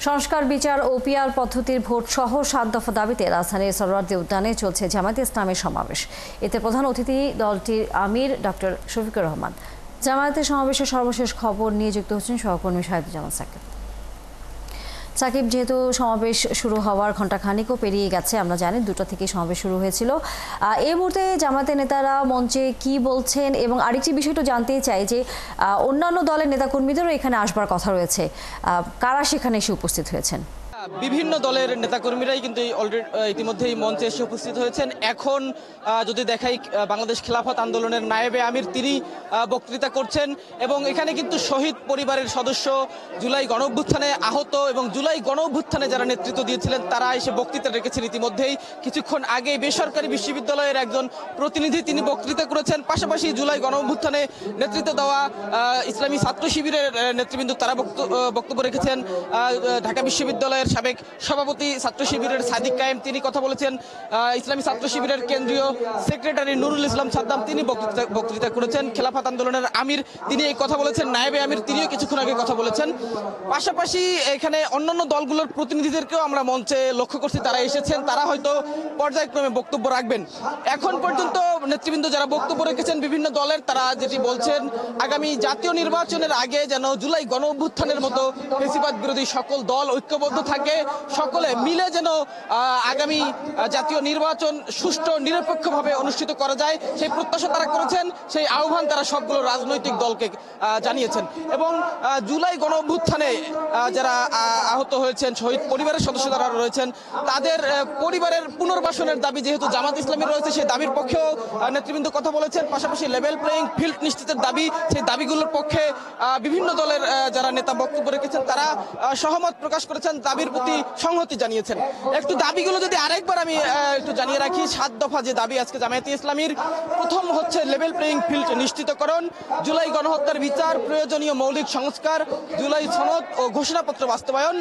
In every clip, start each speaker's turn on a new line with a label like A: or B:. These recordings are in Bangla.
A: সংস্কার বিচার ও পিআর পদ্ধতির ভোট সহ 7 দফা দাবিতে রাজধানীর সোহরাওয়ার্দী উদ্যানে চলছে জামায়াতে ইসলামের সমাবেশ। এতে প্রধান অতিথি দলটির আমির ডক্টর শফিকুর রহমান। জামায়াতের সমাবেশের সর্বশেষ খবর নিয়ে যুক্ত হচ্ছেন সহকর্মী শাহিদুজ্জামান সাকিব। সাকিব, যেহেতু সমাবেশ শুরু হওয়ার ঘণ্টাখানিকও পেরিয়ে গেছে, আমরা জানি 2টা থেকে সমাবেশ শুরু হয়েছিল। এই মুহূর্তে জামায়াতের নেতারা মঞ্চে কি বলছেন, এবং আরেকটি বিষয়টা জানতেই চাই যে অন্যান্য দলের নেতাকর্মীদেরও এখানে আসবার কথা রয়েছে, কারা সেখানে এসে উপস্থিত হয়েছেন?
B: বিভিন্ন দলের নেতাকর্মীরাই কিন্তু ইতিমধ্যেই মঞ্চে এসে উপস্থিত হয়েছেন। এখন যদি দেখাই, বাংলাদেশ খেলাফত আন্দোলনের নায়েবে আমির তিনি বক্তৃতা করছেন, এবং এখানে কিন্তু শহীদ পরিবারের সদস্য, জুলাই গণঅভ্যুত্থানে আহত এবং জুলাই গণঅভ্যুত্থানে যারা নেতৃত্ব দিয়েছিলেন তারা এসে বক্তৃতা রেখেছেন। ইতিমধ্যেই কিছুক্ষণ আগে বেসরকারি বিশ্ববিদ্যালয়ের একজন প্রতিনিধি তিনি বক্তৃতা করেছেন। পাশাপাশি জুলাই গণঅভ্যুত্থানে নেতৃত্ব দেওয়া ইসলামী ছাত্র শিবিরের নেতৃবৃন্দ তারা বক্তব্য রেখেছেন। ঢাকা বিশ্ববিদ্যালয়ের সাবেক সভাপতি ছাত্র শিবিরের সাদিক কায়েম তিনি কথা বলেছেন। ইসলামী ছাত্র শিবিরের কেন্দ্রীয় সেক্রেটারি নুরুল ইসলাম সাদ্দাম তিনি বক্তৃতা করেছেন। খেলাফত আন্দোলনের আমির তিনি এই কথা বলেছেন। নায়েবে আমির তিনিও কিছুক্ষণ আগে কথা বলেছেন। পাশাপাশি এখানে অন্যান্য দলগুলোর প্রতিনিধিদেরকেও আমরা মঞ্চে লক্ষ্য করছি, তারা এসেছেন। তারা হয়তো পর্যায়ক্রমে বক্তব্য রাখবেন। এখন পর্যন্ত নেতৃবৃন্দ যারা বক্তব্য রেখেছেন বিভিন্ন দলের, তারা যেটি বলছেন, আগামী জাতীয় নির্বাচনের আগে যেন জুলাই গণঅভ্যুত্থানের মতো ফ্যাসিবাদ বিরোধী সকল দল ঐক্যবদ্ধ থাকে, সকলে মিলে যেন আগামী জাতীয় নির্বাচন সুষ্ঠু নিরপেক্ষভাবে অনুষ্ঠিত করা যায়, সেই প্রত্যাশা তারা করেছেন। সেই আহ্বান তারা সবগুলো রাজনৈতিক দলকে জানিয়েছেন। এবং জুলাই গণঅভ্যুত্থানে যারা আহত হয়েছেন, শহীদ পরিবারের সদস্য যারা রয়েছেন, তাদের পরিবারের পুনর্বাসনের দাবি যেহেতু জামাত ইসলামী রয়েছে, সেই দাবির পক্ষেও নেতৃবৃন্দ কথা বলেছেন। পাশাপাশি লেভেল প্লেইং ফিল্ড নিশ্চিতের দাবি, সেই দাবিগুলোর পক্ষে বিভিন্ন দলের যারা নেতা বক্তব্য রেখেছেন তারা সহমত প্রকাশ করেছেন, দাবির প্রতি সংহতি জানিয়েছেন। একটু দাবিগুলো যদি আরেকবার আমি একটু জানিয়ে রাখি, 7 দফা যে দাবি আজকে জামায়াতে ইসলামীর, প্রথম হচ্ছে লেভেল প্লেইং ফিল্ড নিশ্চিতকরণ, জুলাই গণহত্যার বিচার, প্রয়োজনীয় মৌলিক সংস্কার, জুলাই সনদ ও ঘোষণাপত্র বাস্তবায়ন,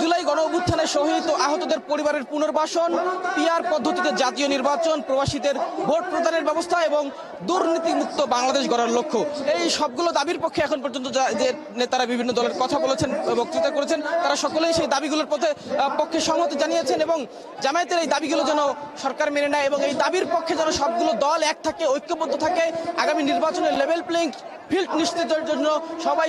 B: জুলাই গণঅভ্যুত্থানে শহীদ ও আহতদের পরিবারের পুনর্বাসন, পিআর পদ্ধতিতে জাতীয় নির্বাচন, প্রবাসীদের ভোট প্রদানের ব্যবস্থা এবং দুর্নীতিমুক্ত বাংলাদেশ গড়ার লক্ষ্য। এই সবগুলো দাবির পক্ষে এখন পর্যন্ত যে নেতারা বিভিন্ন দলের কথা বলেছেন, বক্তৃতা করেছেন, তারা সকলেই সেই দাবিগুলোর পক্ষে সংহতি জানিয়েছেন, এবং জামায়াতের এই দাবিগুলো যেন সরকার মেনে নেয়, এবং এই দাবির পক্ষে যেন সবগুলো দল এক থাকে, ঐক্যবদ্ধ থাকে। আগামী নির্বাচনের লেভেল প্লেইং ফিল্ড নিশ্চিতের জন্য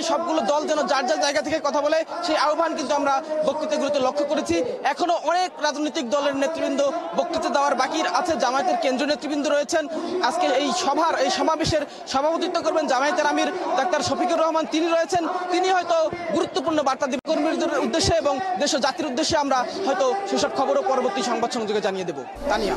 B: সবগুলো দল যেন যার যার জায়গা থেকে কথা বলে, সেই আহ্বান কিন্তু আমরা বক্তৃতাগুলোতে লক্ষ্য করেছি। এখনো অনেক রাজনৈতিক দলের নেতৃবৃন্দ বক্তৃতা দেওয়ার বাকি আছে। জামায়াতের কেন্দ্রীয় নেতৃবৃন্দ রয়েছেন। আজকে এই সমাবেশের সভাপতিত্ব করবেন জামায়াতের আমির ডাক্তার শফিকুর রহমান, তিনি রয়েছেন। তিনি হয়তো গুরুত্বপূর্ণ বার্তা দিবেন কর্মীদের উদ্দেশ্যে এবং দেশ ও জাতির উদ্দেশ্যে। আমরা হয়তো সেসব খবরও পরবর্তী সংবাদ সংযোগে জানিয়ে দেব। তানিয়া।